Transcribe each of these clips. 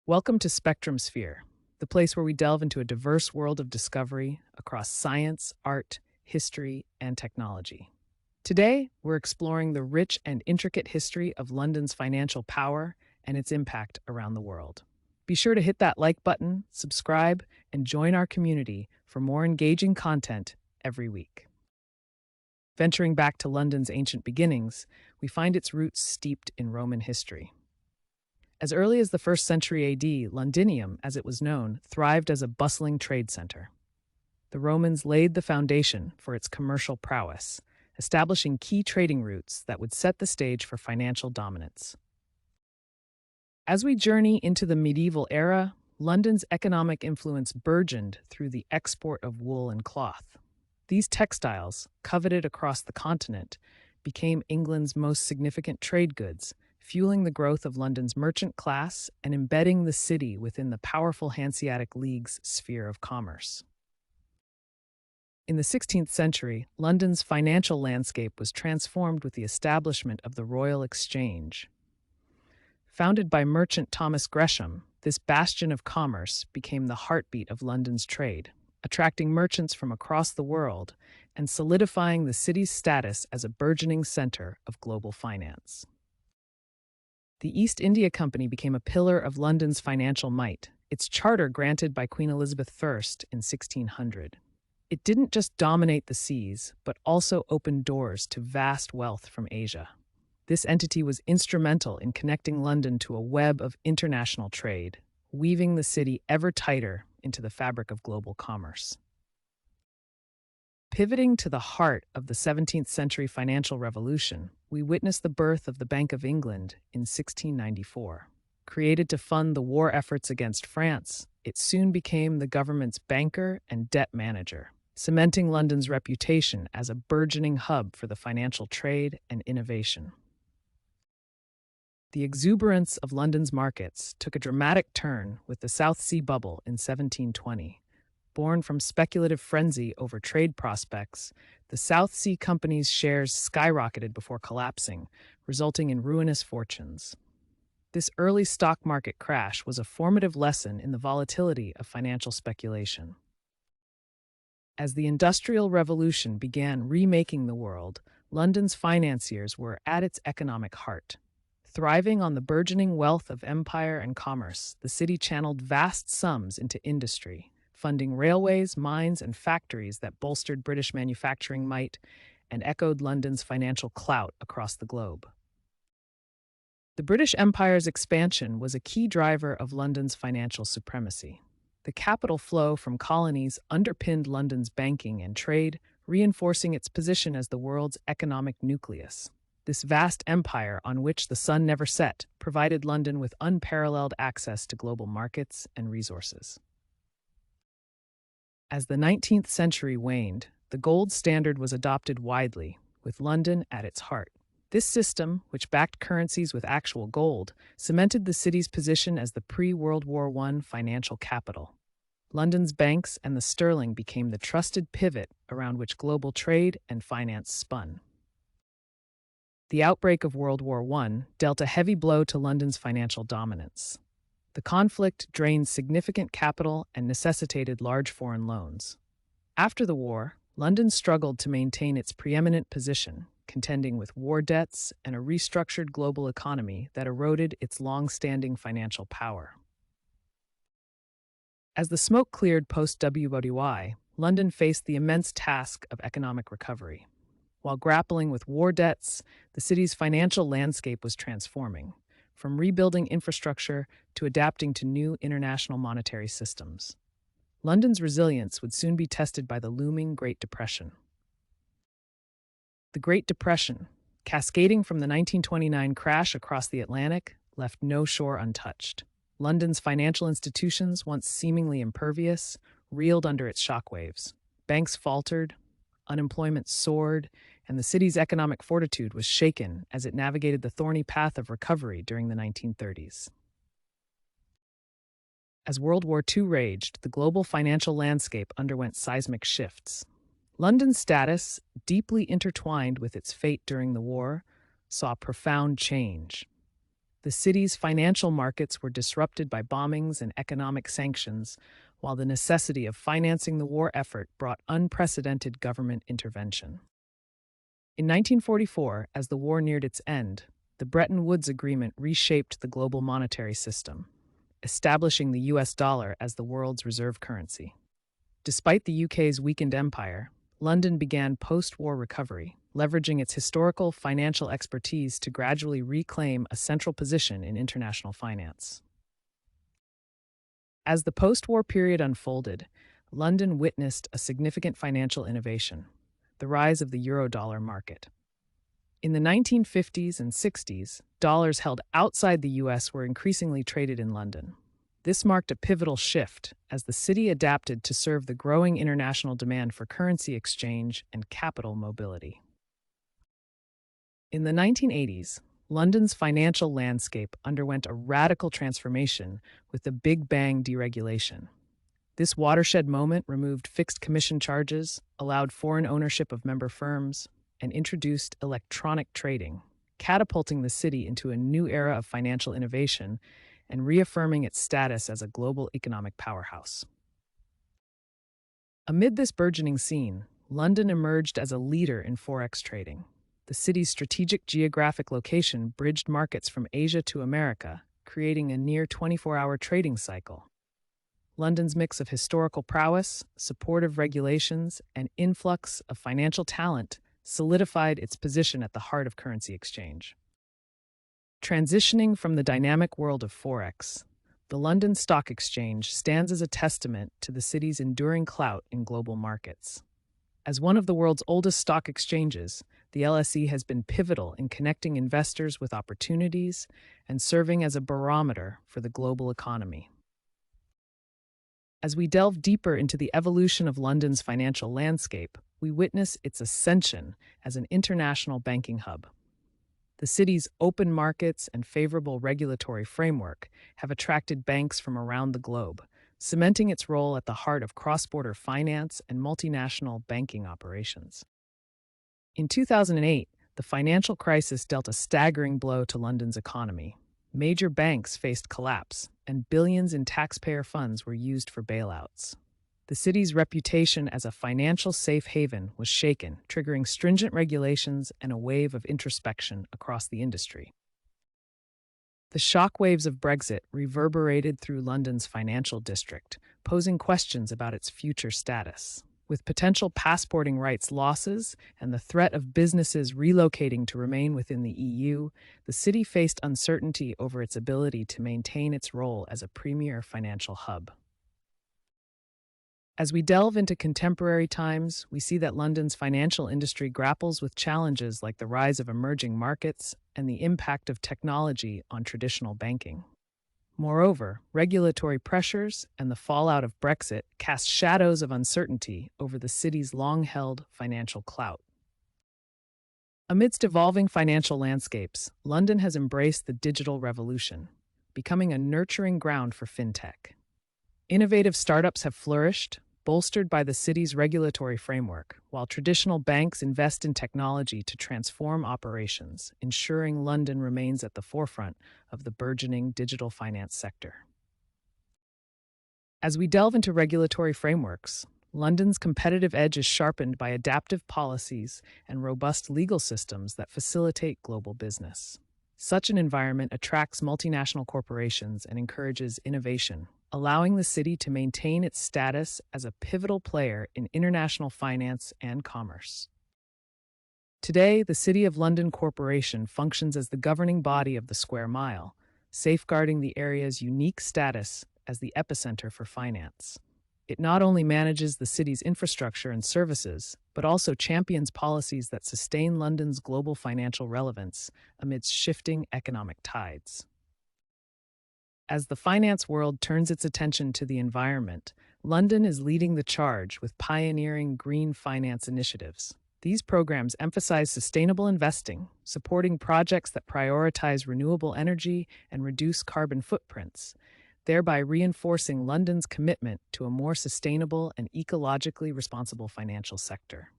Welcome to Spectrum Sphere, the place where we delve into a diverse world of discovery across science, art, history, and technology. Today, we're exploring the rich and intricate history of London's financial power and its impact around the world. Be sure to hit that like button, subscribe, and join our community for more engaging content every week. Venturing back to London's ancient beginnings, we find its roots steeped in Roman history. As early as the 1st century AD, Londinium, as it was known, thrived as a bustling trade center. The Romans laid the foundation for its commercial prowess, establishing key trading routes that would set the stage for financial dominance. As we journey into the medieval era, London's economic influence burgeoned through the export of wool and cloth. These textiles, coveted across the continent, became England's most significant trade goods, fueling the growth of London's merchant class and embedding the city within the powerful Hanseatic League's sphere of commerce. In the 16th century, London's financial landscape was transformed with the establishment of the Royal Exchange. Founded by merchant Thomas Gresham, this bastion of commerce became the heartbeat of London's trade, attracting merchants from across the world and solidifying the city's status as a burgeoning center of global finance. The East India Company became a pillar of London's financial might, its charter granted by Queen Elizabeth I in 1600. It didn't just dominate the seas, but also opened doors to vast wealth from Asia. This entity was instrumental in connecting London to a web of international trade, weaving the city ever tighter into the fabric of global commerce. Pivoting to the heart of the 17th century financial revolution, we witness the birth of the Bank of England in 1694. Created to fund the war efforts against France, it soon became the government's banker and debt manager, cementing London's reputation as a burgeoning hub for the financial trade and innovation. The exuberance of London's markets took a dramatic turn with the South Sea Bubble in 1720. Born from speculative frenzy over trade prospects, the South Sea Company's shares skyrocketed before collapsing, resulting in ruinous fortunes. This early stock market crash was a formative lesson in the volatility of financial speculation. As the Industrial Revolution began remaking the world, London's financiers were at its economic heart. Thriving on the burgeoning wealth of empire and commerce, the city channeled vast sums into industry, funding railways, mines, and factories that bolstered British manufacturing might and echoed London's financial clout across the globe. The British Empire's expansion was a key driver of London's financial supremacy. The capital flow from colonies underpinned London's banking and trade, reinforcing its position as the world's economic nucleus. This vast empire on which the sun never set provided London with unparalleled access to global markets and resources. As the 19th century waned, the gold standard was adopted widely, with London at its heart. This system, which backed currencies with actual gold, cemented the city's position as the pre-World War I financial capital. London's banks and the sterling became the trusted pivot around which global trade and finance spun. The outbreak of World War I dealt a heavy blow to London's financial dominance. The conflict drained significant capital and necessitated large foreign loans. After the war, London struggled to maintain its preeminent position, contending with war debts and a restructured global economy that eroded its long-standing financial power. As the smoke cleared post-WWI, London faced the immense task of economic recovery. While grappling with war debts, the city's financial landscape was transforming, from rebuilding infrastructure to adapting to new international monetary systems. London's resilience would soon be tested by the looming Great Depression. The Great Depression, cascading from the 1929 crash across the Atlantic, left no shore untouched. London's financial institutions, once seemingly impervious, reeled under its shockwaves. Banks faltered, unemployment soared, and the city's economic fortitude was shaken as it navigated the thorny path of recovery during the 1930s. As World War II raged, the global financial landscape underwent seismic shifts. London's status, deeply intertwined with its fate during the war, saw profound change. The city's financial markets were disrupted by bombings and economic sanctions, while the necessity of financing the war effort brought unprecedented government intervention. In 1944, as the war neared its end, the Bretton Woods Agreement reshaped the global monetary system, establishing the US dollar as the world's reserve currency. Despite the UK's weakened empire, London began post-war recovery, leveraging its historical financial expertise to gradually reclaim a central position in international finance. As the post-war period unfolded, London witnessed a significant financial innovation: the rise of the eurodollar market. In the 1950s and 60s, dollars held outside the US were increasingly traded in London. This marked a pivotal shift as the city adapted to serve the growing international demand for currency exchange and capital mobility. In the 1980s, London's financial landscape underwent a radical transformation with the Big Bang deregulation. This watershed moment removed fixed commission charges, allowed foreign ownership of member firms, and introduced electronic trading, catapulting the city into a new era of financial innovation and reaffirming its status as a global economic powerhouse. Amid this burgeoning scene, London emerged as a leader in forex trading. The city's strategic geographic location bridged markets from Asia to America, creating a near 24-hour trading cycle. London's mix of historical prowess, supportive regulations, and influx of financial talent solidified its position at the heart of currency exchange. Transitioning from the dynamic world of Forex, the London Stock Exchange stands as a testament to the city's enduring clout in global markets. As one of the world's oldest stock exchanges, the LSE has been pivotal in connecting investors with opportunities and serving as a barometer for the global economy. As we delve deeper into the evolution of London's financial landscape, we witness its ascension as an international banking hub. The city's open markets and favorable regulatory framework have attracted banks from around the globe, cementing its role at the heart of cross-border finance and multinational banking operations. In 2008, the financial crisis dealt a staggering blow to London's economy. Major banks faced collapse, and billions in taxpayer funds were used for bailouts. The city's reputation as a financial safe haven was shaken, triggering stringent regulations and a wave of introspection across the industry. The shockwaves of Brexit reverberated through London's financial district, posing questions about its future status. With potential passporting rights losses and the threat of businesses relocating to remain within the EU, the city faced uncertainty over its ability to maintain its role as a premier financial hub. As we delve into contemporary times, we see that London's financial industry grapples with challenges like the rise of emerging markets and the impact of technology on traditional banking. Moreover, regulatory pressures and the fallout of Brexit cast shadows of uncertainty over the city's long-held financial clout. Amidst evolving financial landscapes, London has embraced the digital revolution, becoming a nurturing ground for fintech. Innovative startups have flourished, bolstered by the city's regulatory framework, while traditional banks invest in technology to transform operations, ensuring London remains at the forefront of the burgeoning digital finance sector. As we delve into regulatory frameworks, London's competitive edge is sharpened by adaptive policies and robust legal systems that facilitate global business. Such an environment attracts multinational corporations and encourages innovation, allowing the city to maintain its status as a pivotal player in international finance and commerce. Today, the City of London Corporation functions as the governing body of the Square Mile, safeguarding the area's unique status as the epicenter for finance. It not only manages the city's infrastructure and services, but also champions policies that sustain London's global financial relevance amidst shifting economic tides. As the finance world turns its attention to the environment, London is leading the charge with pioneering green finance initiatives. These programs emphasize sustainable investing, supporting projects that prioritize renewable energy and reduce carbon footprints, thereby reinforcing London's commitment to a more sustainable and ecologically responsible financial sector.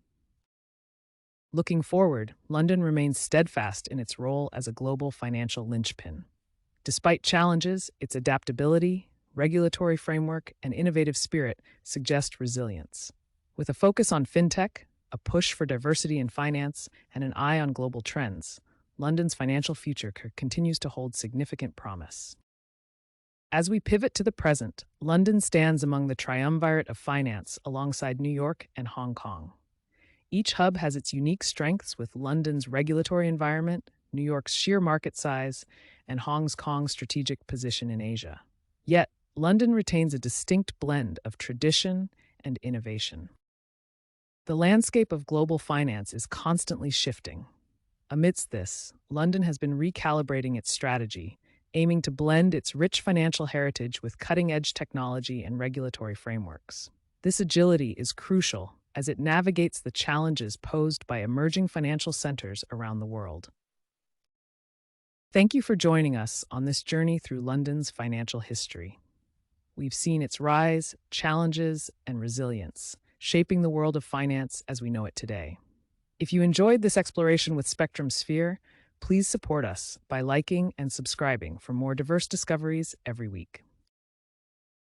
Looking forward, London remains steadfast in its role as a global financial linchpin. Despite challenges, its adaptability, regulatory framework, and innovative spirit suggest resilience. With a focus on fintech, a push for diversity in finance, and an eye on global trends, London's financial future continues to hold significant promise. As we pivot to the present, London stands among the triumvirate of finance alongside New York and Hong Kong. Each hub has its unique strengths, with London's regulatory environment, New York's sheer market size, and Hong Kong's strategic position in Asia. Yet, London retains a distinct blend of tradition and innovation. The landscape of global finance is constantly shifting. Amidst this, London has been recalibrating its strategy, aiming to blend its rich financial heritage with cutting-edge technology and regulatory frameworks. This agility is crucial as it navigates the challenges posed by emerging financial centers around the world. Thank you for joining us on this journey through London's financial history. We've seen its rise, challenges, and resilience, shaping the world of finance as we know it today. If you enjoyed this exploration with Spectrum Sphere, please support us by liking and subscribing for more diverse discoveries every week.